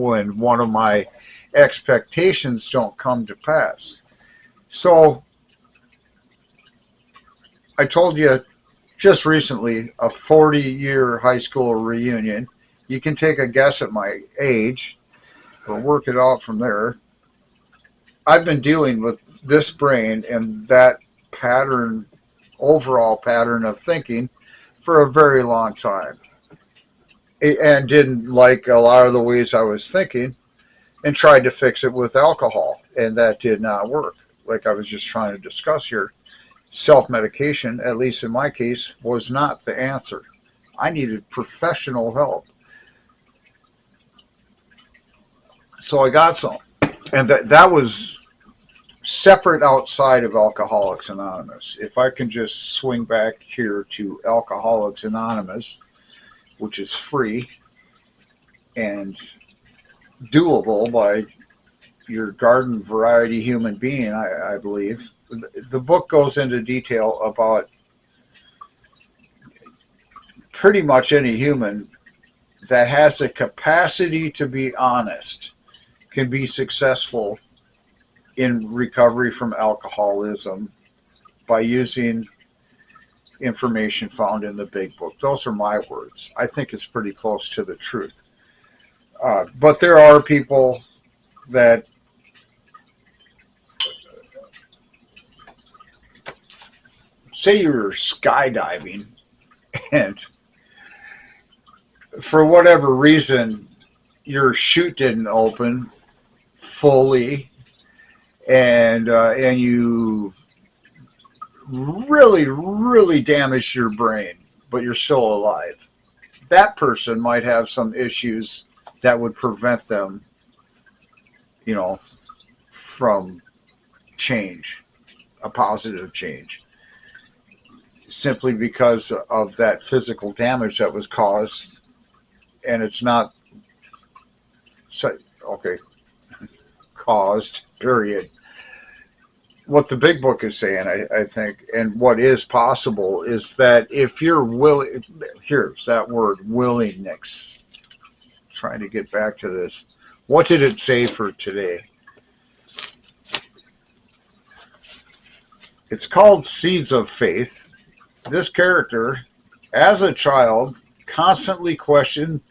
when one of my expectations don't come to pass. So I told you just recently, a 40-year high school reunion. You can take a guess at my age or work it out from there. I've been dealing with this brain and that pattern, overall pattern of thinking for a very long time, and didn't like a lot of the ways I was thinking and tried to fix it with alcohol, and that did not work. Like I was just trying to discuss here, self-medication, at least in my case, was not the answer. I needed professional help. So I got some. And that was separate outside of Alcoholics Anonymous. If I can just swing back here to Alcoholics Anonymous, which is free and doable by your garden variety human being, I believe. The book goes into detail about pretty much any human that has the capacity to be honest can be successful in recovery from alcoholism by using information found in the big book. Those are my words. I think it's pretty close to the truth. But there are people that say you're skydiving and for whatever reason your chute didn't open fully, and you really damaged your brain, but you're still alive. That person might have some issues that would prevent them, from change, a positive change, simply because of that physical damage that was caused, and it's not caused, period. What the big book is saying, I think, and what is possible is that if you're willing, here's that word, willingness. Trying to get back to this. What did it say for today? It's called Seeds of Faith. This character, as a child, constantly questioned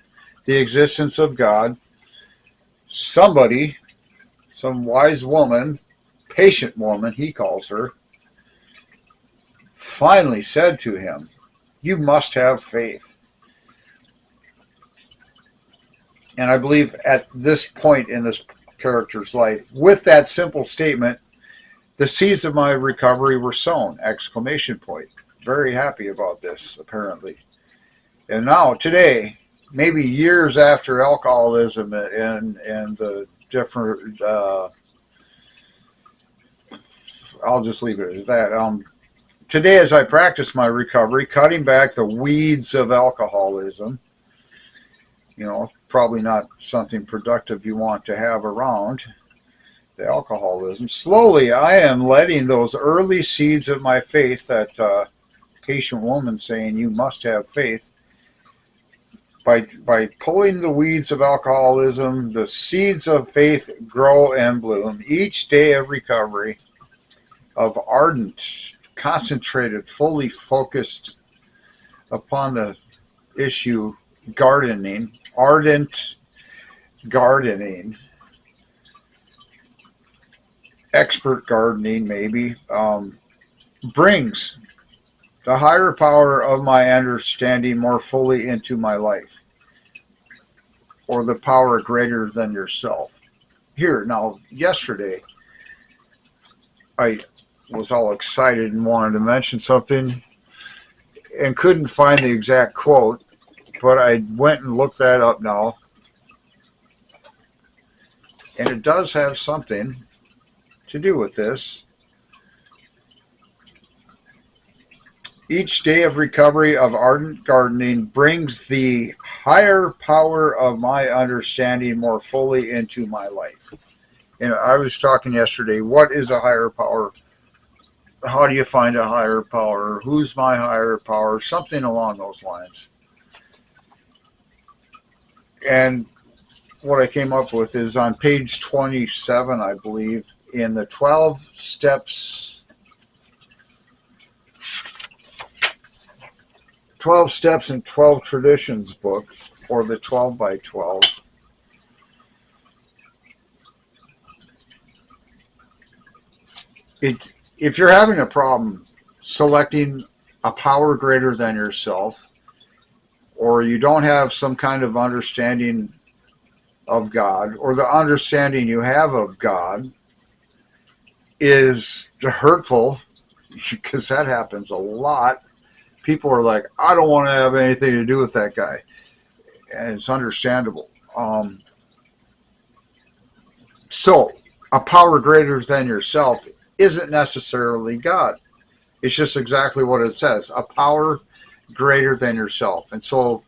the existence of God. Somebody, some wise woman, patient woman, he calls her, finally said to him, "You must have faith." And I believe at this point in this character's life, with that simple statement, the seeds of my recovery were sown! Exclamation point. Very happy about this, apparently. And now, today, maybe years after alcoholism and the different, I'll just leave it at that. Today, as I practice my recovery, cutting back the weeds of alcoholism, probably not something productive you want to have around, the alcoholism. Slowly, I am letting those early seeds of my faith, that patient woman saying, "You must have faith," by pulling the weeds of alcoholism, the seeds of faith grow and bloom. Each day of recovery, of ardent, concentrated, fully focused upon the issue, gardening, ardent gardening, expert gardening maybe, brings the higher power of my understanding more fully into my life, or the power greater than yourself. Here, now, yesterday, I was all excited and wanted to mention something and couldn't find the exact quote, but I went and looked that up now, and it does have something to do with this. Each day of recovery of ardent gardening brings the higher power of my understanding more fully into my life. And I was talking yesterday, what is a higher power? How do you find a higher power? Who's my higher power? Something along those lines. And what I came up with is on page 27, I believe, in the 12 Steps and 12 Traditions book, or the 12 by 12. If you're having a problem selecting a power greater than yourself, or you don't have some kind of understanding of God, or the understanding you have of God is hurtful, because that happens a lot. People are like, I don't want to have anything to do with that guy. And it's understandable. So, a power greater than yourself isn't necessarily God. It's just exactly what it says. A power greater than yourself. And so,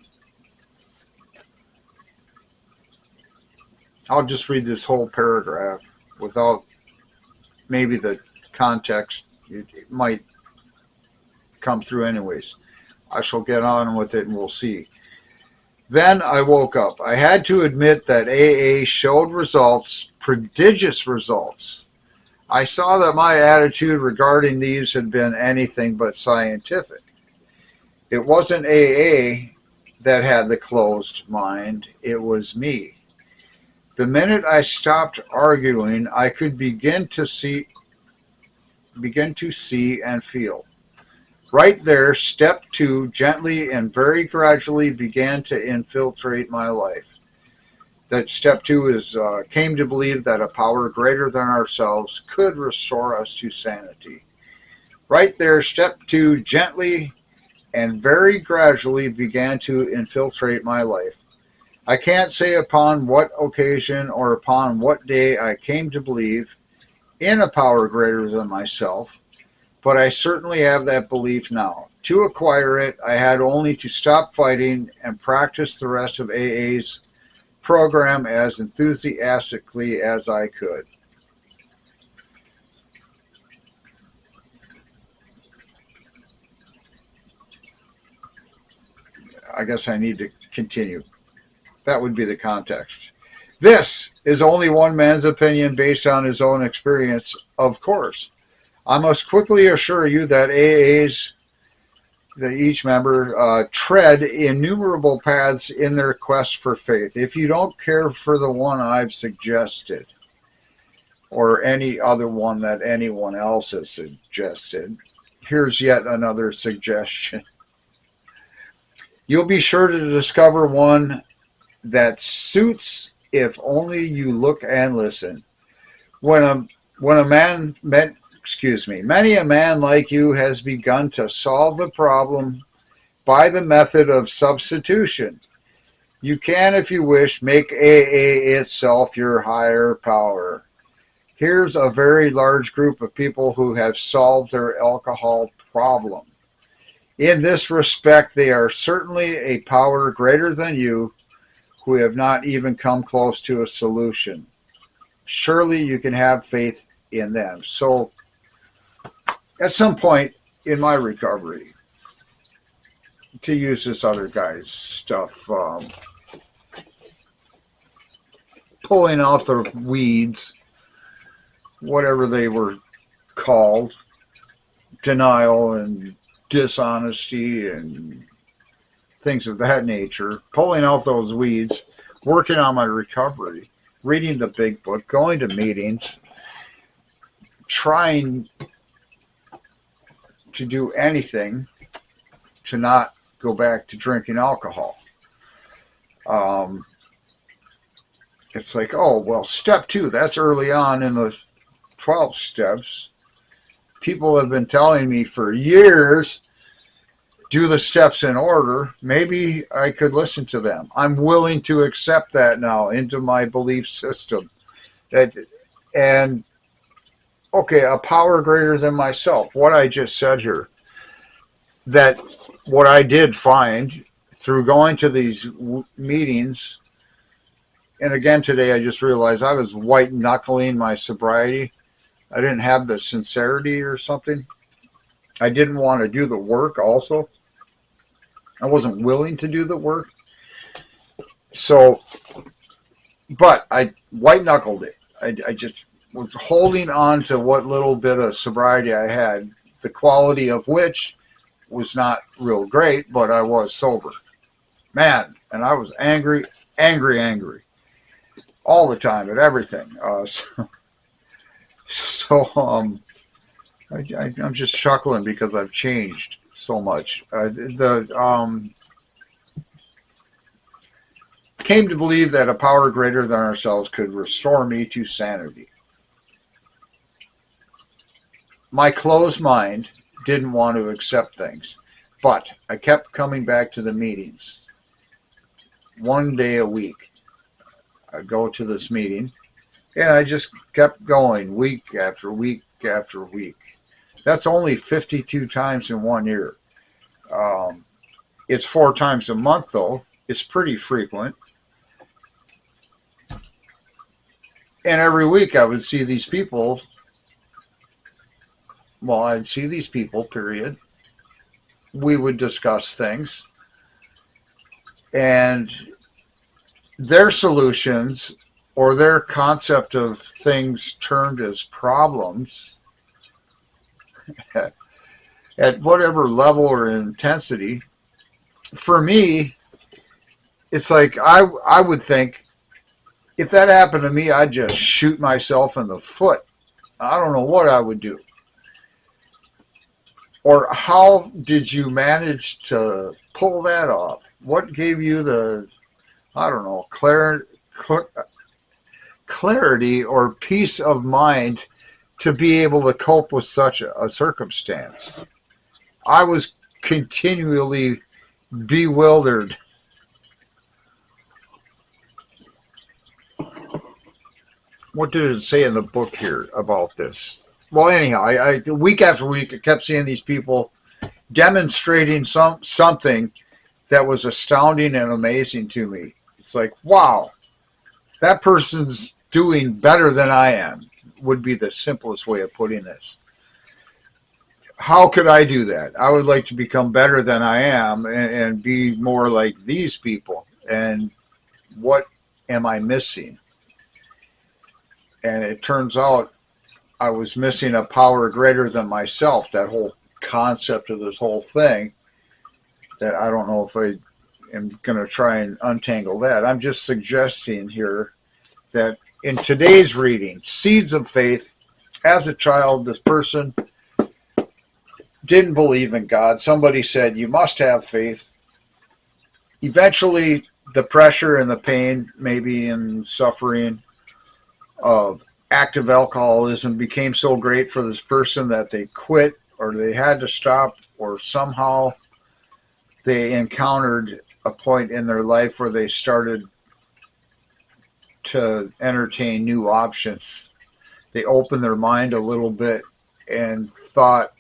I'll just read this whole paragraph without maybe the context. It might come through anyways. I shall get on with it and we'll see. Then I woke up. I had to admit that AA showed results, prodigious results. I saw that my attitude regarding these had been anything but scientific. It wasn't AA that had the closed mind, it was me. The minute I stopped arguing, I could begin to see and feel. Right there, step 2 gently and very gradually began to infiltrate my life. That step 2 is came to believe that a power greater than ourselves could restore us to sanity. Right there, step 2 gently and very gradually began to infiltrate my life. I can't say upon what occasion or upon what day I came to believe in a power greater than myself, but I certainly have that belief now. To acquire it, I had only to stop fighting and practice the rest of AA's program as enthusiastically as I could. I guess I need to continue. That would be the context. This is only one man's opinion based on his own experience, of course. I must quickly assure you that each member tread innumerable paths in their quest for faith. If you don't care for the one I've suggested, or any other one that anyone else has suggested, here's yet another suggestion. You'll be sure to discover one that suits if only you look and listen. Many a man like you has begun to solve the problem by the method of substitution. You can, if you wish, make AA itself your higher power. Here's a very large group of people who have solved their alcohol problem. In this respect, they are certainly a power greater than you, who have not even come close to a solution. Surely you can have faith in them. So, at some point in my recovery, to use this other guy's stuff, pulling out the weeds, whatever they were called, denial and dishonesty and things of that nature, pulling out those weeds, working on my recovery, reading the big book, going to meetings, trying to do anything to not go back to drinking alcohol. It's like, oh, well, step 2, that's early on in the 12 steps. People have been telling me for years, do the steps in order. Maybe I could listen to them. I'm willing to accept that now into my belief system. And okay, a power greater than myself. What I just said here, that what I did find through going to these meetings, and again today I just realized I was white knuckling my sobriety. I didn't have the sincerity or something. I didn't want to do the work also. I wasn't willing to do the work. So but I white knuckled it. I just was holding on to what little bit of sobriety I had, the quality of which was not real great, but I was sober. Man, and I was angry, angry all the time at everything. I'm just chuckling because I've changed so much. The came to believe that a power greater than ourselves could restore me to sanity. My closed mind didn't want to accept things, but I kept coming back to the meetings. One day a week, I'd go to this meeting, and I just kept going week after week after week. That's only 52 times in 1 year. Um, it's 4 times a month, though. It's pretty frequent. And every week I would see these people. Well, I'd see these people, period. We would discuss things. And their solutions or their concept of things termed as problems at whatever level or intensity, for me, it's like I would think if that happened to me, I'd just shoot myself in the foot. I don't know what I would do. Or how did you manage to pull that off? What gave you the, I don't know, clarity or peace of mind to be able to cope with such a circumstance? I was continually bewildered. What did it say in the book here about this? Well, anyhow, I week after week, I kept seeing these people demonstrating something that was astounding and amazing to me. It's like, wow, that person's doing better than I am, would be the simplest way of putting this. How could I do that? I would like to become better than I am and be more like these people. And what am I missing? And it turns out I was missing a power greater than myself. That whole concept of this whole thing, that I don't know if I am going to try and untangle that. I'm just suggesting here that in today's reading, Seeds of Faith, as a child, this person didn't believe in God. Somebody said, you must have faith. Eventually, the pressure and the pain, maybe and suffering of active alcoholism became so great for this person that they quit, or they had to stop, or somehow they encountered a point in their life where they started to entertain new options. They opened their mind a little bit and thought,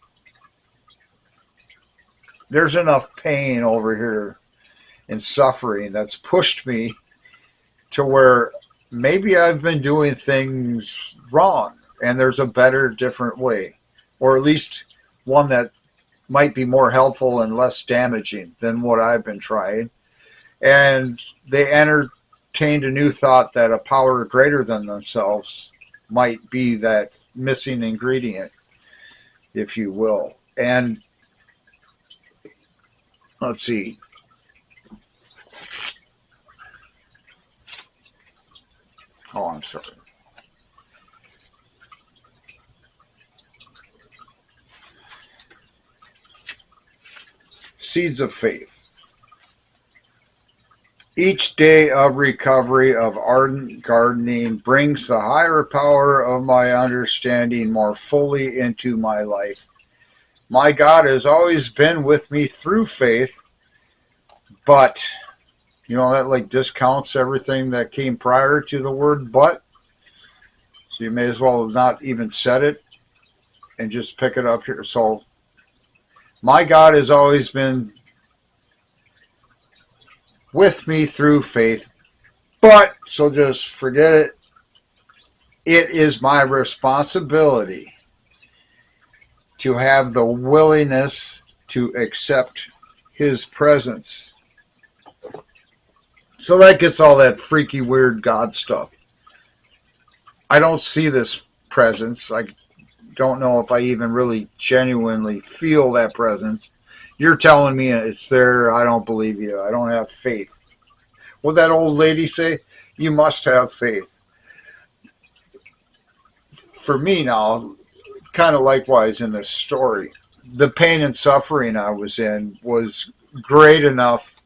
there's enough pain over here and suffering that's pushed me to where maybe I've been doing things wrong and there's a better, different way, or at least one that might be more helpful and less damaging than what I've been trying. And they entertained a new thought that a power greater than themselves might be that missing ingredient, if you will. And let's see. Oh, I'm sorry. Seeds of Faith. Each day of recovery of ardent gardening brings the higher power of my understanding more fully into my life. My God has always been with me through faith, but, you know, that like discounts everything that came prior to the word but. So you may as well have not even said it and just pick it up here. So, my God has always been with me through faith, but, so just forget it. It is my responsibility to have the willingness to accept His presence So that gets all that freaky, weird God stuff. I don't see this presence. I don't know if I even really genuinely feel that presence. You're telling me it's there. I don't believe you. I don't have faith. What that old lady say? You must have faith. For me now, kind of likewise in this story, the pain and suffering I was in was great enough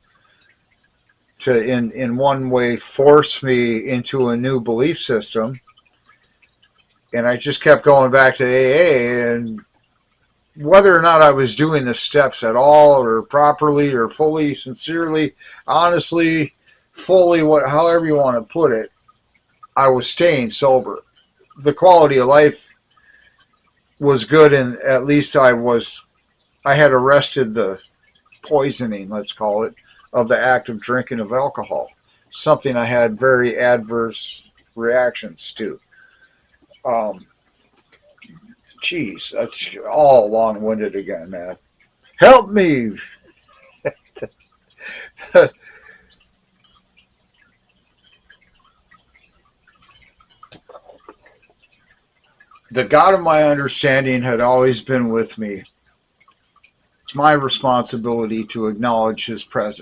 to, in one way, force me into a new belief system. And I just kept going back to AA, and whether or not I was doing the steps at all or properly or fully, sincerely, honestly, fully, however you want to put it, I was staying sober. The quality of life was good, and at least I had arrested the poisoning, let's call it, of the act of drinking of alcohol. Something I had very adverse reactions to. Geez, that's all long-winded again, man. Help me! The God of my understanding had always been with me. It's my responsibility to acknowledge his presence.